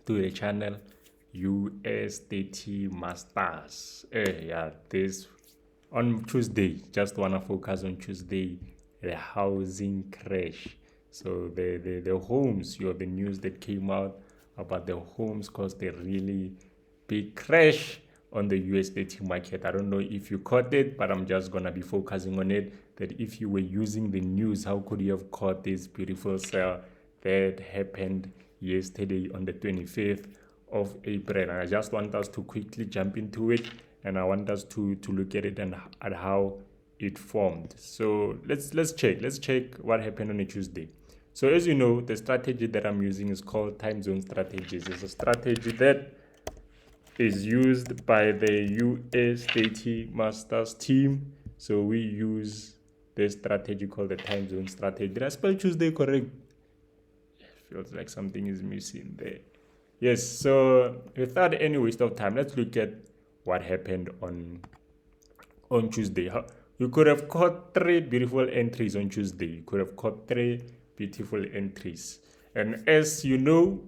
to the channel US30 Masters. Yeah, this on Tuesday, just wanna focus on Tuesday, the housing crash. So the homes, the news that came out about the homes caused a really big crash on the US30 market. I don't know if you caught it, but I'm just gonna be focusing on it. That if you were using the news, how could you have caught this beautiful sale that happened yesterday on the 25th of April? And I just want us to quickly jump into it, and I want us to look at it and at how it formed. So let's check what happened on a Tuesday. So as you know, the strategy that I'm using is called time zone strategies. It's a strategy that is used by the US30 Masters team. So we use this strategy called the time zone strategy. Did I spell Tuesday correct? Feels like something is missing there. Yes, so without any waste of time, let's look at what happened on Tuesday. You could have caught 3 beautiful entries on Tuesday. You could have caught 3 beautiful entries. And as you know,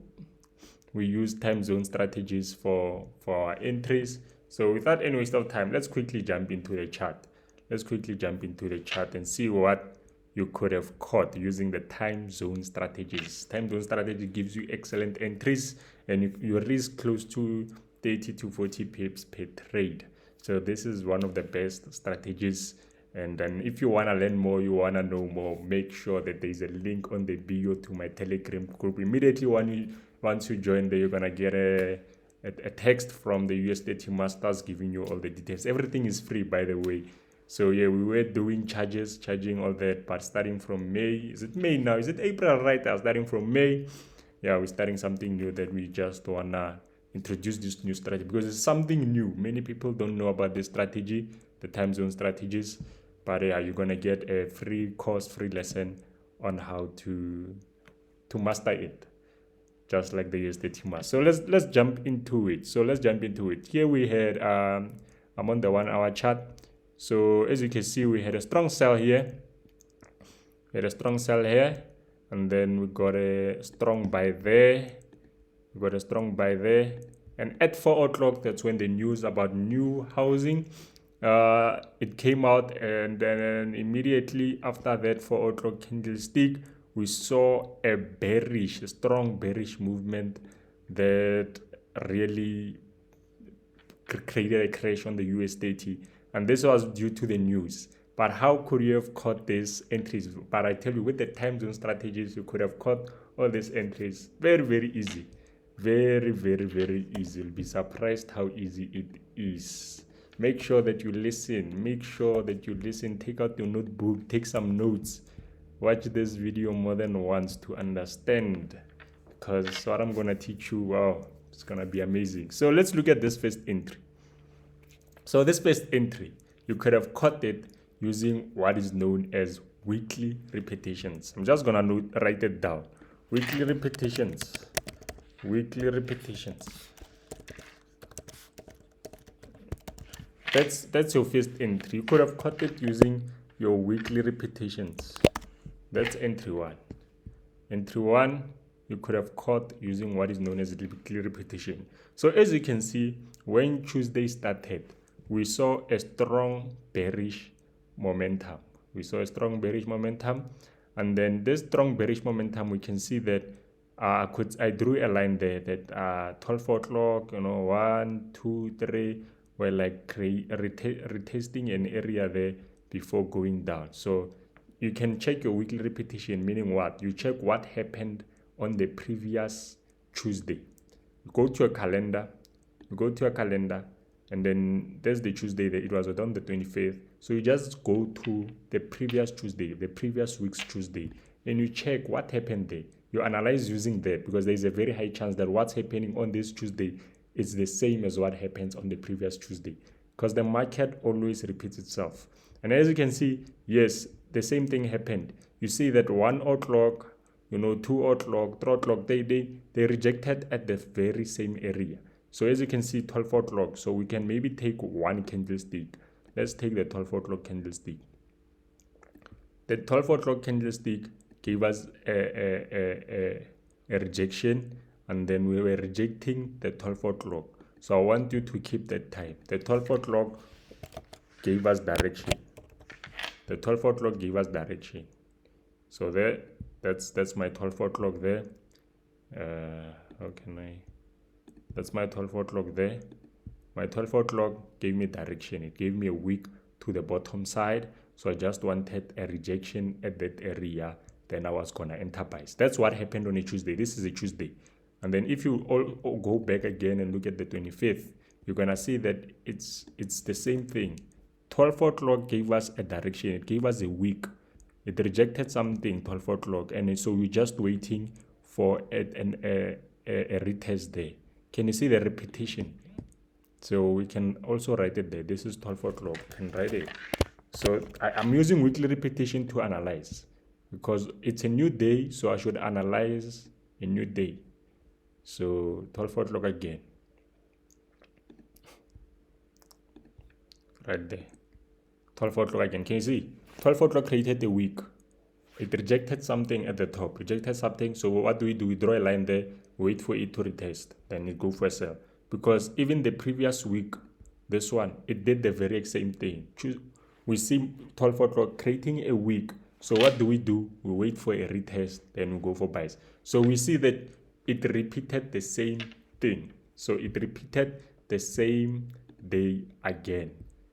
we use time zone strategies for our entries. So without any waste of time, let's quickly jump into the chart. Let's quickly jump into the chart and see what you could have caught using the time zone strategies. Time zone strategy gives you excellent entries, and you risk close to 30 to 40 pips per trade. So this is one of the best strategies. And then if you want to learn more, you want to know more, make sure that there's a link on the bio to my Telegram group. Immediately once you join there, you're going to get a text from the US30 Masters giving you all the details. Everything is free, by the way. So yeah, we were doing charging all that, but starting from May, is it May now? Is it April, right? Starting from May, yeah, we're starting something new that we just want to introduce this new strategy because it's something new. Many people don't know about this strategy, the time zone strategies, but yeah, you're going to get a free course, free lesson on how to master it, just like the US30 Master. So let's jump into it. Here we had I'm on the 1 hour chart. So as you can see, we had a strong sell here. And then we got a strong buy there. And at 4 o'clock, that's when the news about new housing it came out, and then immediately after that 4 o'clock candlestick, we saw a strong bearish movement that really created a crash on the US30, and this was due to the news. But how could you have caught these entries? But I tell you, with the time zone strategies, you could have caught all these entries very, very easy. Very, very, very easy. You'll be surprised how easy it is. Make sure that you listen. Take out your notebook, take some notes. Watch this video more than once to understand, because what I'm going to teach you, wow, it's going to be amazing. So let's look at this first entry. So this first entry, you could have caught it using what is known as weekly repetitions. I'm just going to write it down. Weekly repetitions. That's your first entry. You could have caught it using your weekly repetitions. That's entry 1. Entry 1, you could have caught using what is known as weekly repetition. So as you can see, when Tuesday started, we saw a strong bearish momentum. And then this strong bearish momentum, we can see that I drew a line there that 12 o'clock, 1, 2, 3, were like retesting an area there before going down. So you can check your weekly repetition, meaning what? You check what happened on the previous Tuesday. You go to your calendar, and then there's the Tuesday that it was on the 25th. So you just go to the previous Tuesday, the previous week's Tuesday, and you check what happened there. You analyze using that, because there's a very high chance that what's happening on this Tuesday is the same as what happens on the previous Tuesday, because the market always repeats itself. And as you can see, yes, the same thing happened. You see that 1 o'clock, 2 o'clock, 3 o'clock, they rejected at the very same area. So as you can see, 12 o'clock. So we can maybe take one candlestick. Let's take the 12 o'clock candlestick. The 12 o'clock candlestick gave us a rejection and then we were rejecting the 12 o'clock. So I want you to keep that time. The 12 o'clock gave us direction. The 12 o'clock gave us direction. So there, that's my 12 o'clock there. How can I? That's my 12 o'clock there. My 12 o'clock gave me direction. It gave me a wick to the bottom side. So I just wanted a rejection at that area. Then I was gonna enter buys. That's what happened on a Tuesday. This is a Tuesday. And then if you all go back again and look at the 25th, you're gonna see that it's the same thing. 12 o'clock gave us a direction. It gave us a wick. It rejected something, 12 o'clock. And so we're just waiting for a retest there. Can you see the repetition? So we can also write it there. This is 12 o'clock. You can write it. So I'm using weekly repetition to analyze because it's a new day. So I should analyze a new day. So 12 o'clock again. Right there. 12 o'clock again. Can you see? 12 o'clock created a week. It rejected something at the top. Rejected something. So what do? We draw a line there. Wait for it to retest. Then it go for a sell. Because even the previous week, this one, it did the very same thing. We see 12 o'clock creating a week. So what do? We wait for a retest, then we go for buys. So we see that it repeated the same thing. So it repeated the same day again.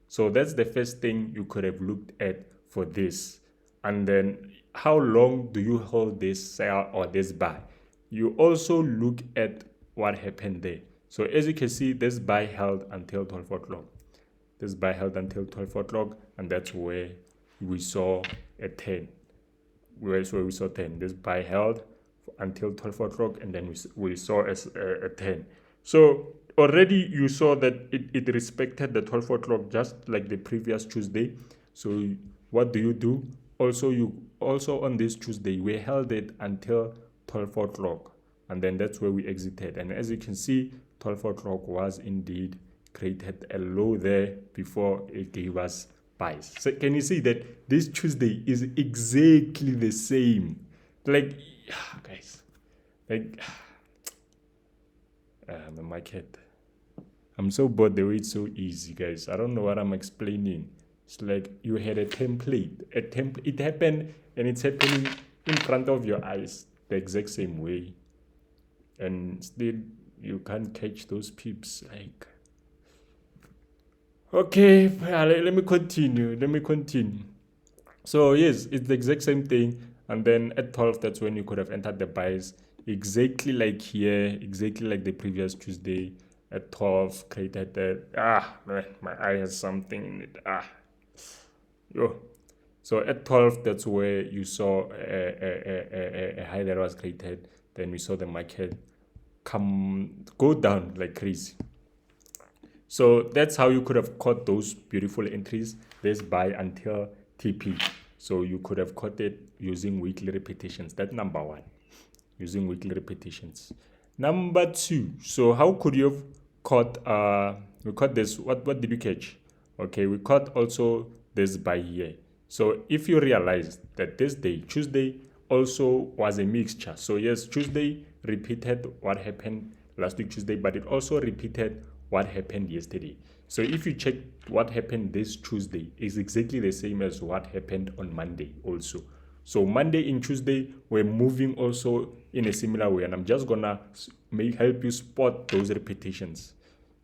So that's the first thing you could have looked at for this. And then how long do you hold this sell or this buy? You also look at what happened there. So as you can see, this buy held until 12 o'clock. This buy held until 12 o'clock, and that's where we saw a 10. We saw 10. This buy held until 12 o'clock, and then we saw a 10. So already you saw that it respected the 12 o'clock just like the previous Tuesday. So what do? Also on this Tuesday, we held it until 12 o'clock. And then that's where we exited. And as you can see, 12 o'clock was indeed created a low there before it gave us buys. So can you see that this Tuesday is exactly the same? Like, guys, like, the market. I'm so bored the way it's so easy, guys. I don't know what I'm explaining. It's like you had a template. It happened, and it's happening in front of your eyes the exact same way. And still you can't catch those peeps. Like, okay, let me continue. So yes, it's the exact same thing. And then at 12, that's when you could have entered the buys, exactly like here, exactly like the previous Tuesday. At 12, created that. Man, my eye has something in it. So at 12, that's where you saw a high that was created. Then we saw the market go down like crazy. So that's how you could have caught those beautiful entries. This buy until TP. So you could have caught it using weekly repetitions. That's number one, using weekly repetitions. Number two, so how could you have caught, we caught this, what did you catch? Okay, we caught also this buy here. So if you realize that this day, Tuesday, also was a mixture. So yes, Tuesday repeated what happened last week Tuesday, but it also repeated what happened yesterday. So if you check what happened this Tuesday, is exactly the same as what happened on Monday also. So Monday and Tuesday, we're moving also in a similar way, and I'm just gonna help you spot those repetitions.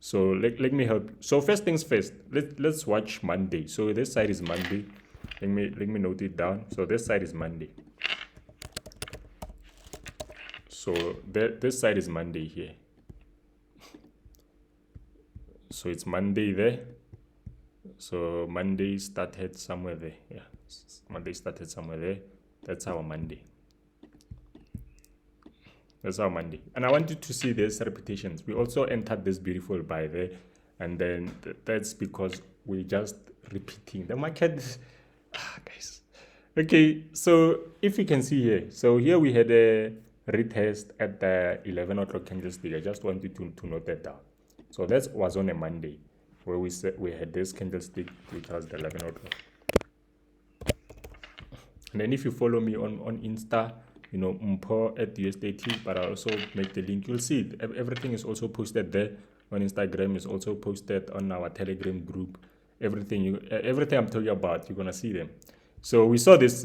So let me help you. So first things first, let's watch Monday. So this side is Monday. Let me note it down. So this side is Monday. So this side is Monday here. So it's Monday there. So Monday started somewhere there. Yeah, Monday started somewhere there. That's our Monday. That's our Monday. And I want you to see these repetitions. We also entered this beautiful buy there. And then that's because we're just repeating. The market, guys. Okay, so if you can see here. So here we had a retest at the 11 o'clock candlestick. I just want you to note that down. So that was on a Monday where we said we had this candlestick, which was the 11 o'clock. And then if you follow me on Insta, mpo at USDT, but I'll also make the link. You'll see it. Everything is also posted there on Instagram, is also posted on our Telegram group. Everything I'm talking about, you're gonna see them. So we saw this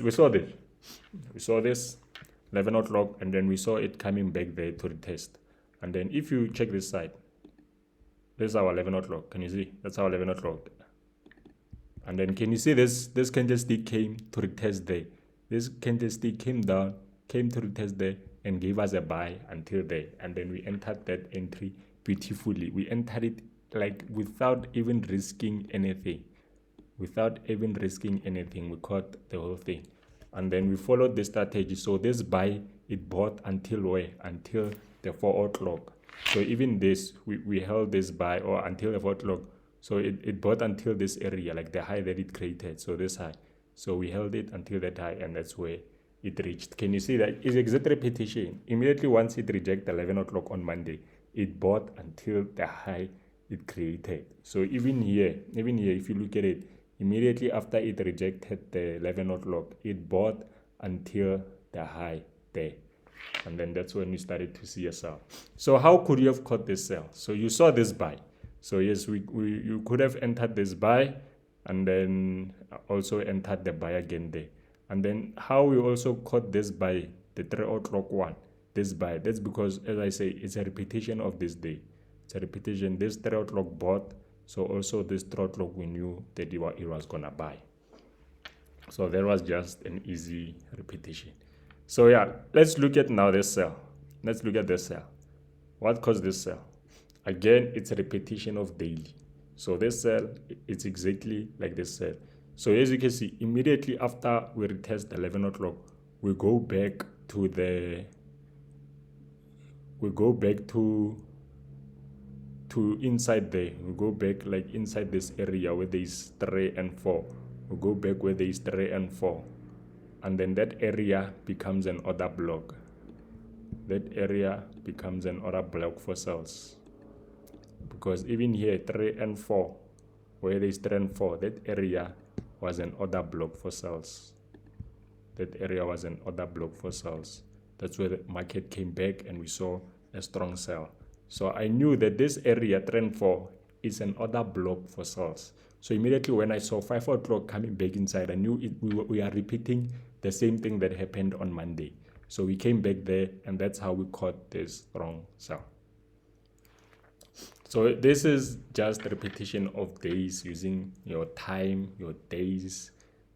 11 o'clock, and then we saw it coming back there to retest. And then if you check this side, this is our 11 o'clock. Can you see? That's our 11 o'clock. And then can you see this candlestick came to retest there. This candlestick came down, came to retest there, and gave us a buy until there. And then we entered that entry beautifully. We entered it like without even risking anything. We caught the whole thing. And then we followed the strategy. So this buy, it bought until where? Until the 4 o'clock. So even this, we held this buy or until the 4 o'clock. So it bought until this area, like the high that it created. So this high. So we held it until that high, and that's where it reached. Can you see that? It's exact repetition. Immediately once it rejected 11 o'clock on Monday, it bought until the high it created. So even here, if you look at it, immediately after it rejected the 11 o'clock, it bought until the high there. And then that's when we started to see a sell. So how could you have caught this sell? So you saw this buy. So yes, you could have entered this buy and then also entered the buy again there. And then how we also caught this buy, the 3 o'clock one, this buy, that's because, as I say, it's a repetition of this day. It's a repetition. This 3 o'clock bought, so also this 3 o'clock we knew that it was gonna buy. So that was just an easy repetition. So yeah, let's look at now this sell. Let's look at this sell. What caused this sell? Again, it's a repetition of daily. So this sell, it's exactly like this sell. So as you can see, immediately after we retest 11 o'clock, we go back to inside there. We go back like inside this area where there is 3 and 4. We go back where there is 3 and 4. And then that area becomes an order block. That area becomes an order block for sells. Because even here, 3 and 4, where there is 3 and 4, that area was an order block for sells. That area was an order block for sells. That's where the market came back and we saw a strong sell. So I knew that this area, 3 and 4, is an order block for sells. So immediately when I saw 5 o'clock coming back inside, I knew we are repeating the same thing that happened on Monday. So we came back there, and that's how we caught this strong sell. So this is just a repetition of days, using your time, your days,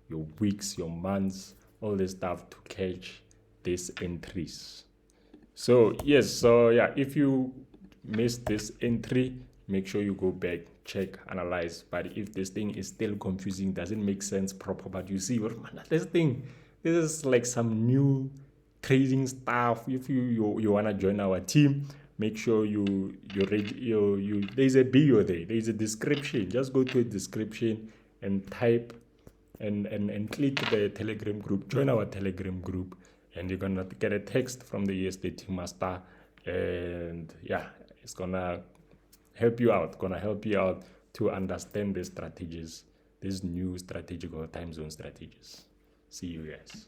your weeks, your months, all this stuff to catch these entries. So yes, so yeah, if you missed this entry, make sure you go back, check, analyze. But if this thing is still confusing, doesn't make sense proper, but you see, this is like some new trading stuff. If you want to join our team, make sure you there's a bio there, there's a description. Just go to a description and type and click the Telegram group, join our Telegram group, and you're gonna get a text from the USDT master, and yeah, it's gonna help you out, to understand the strategies, these new strategic or time zone strategies. See you guys.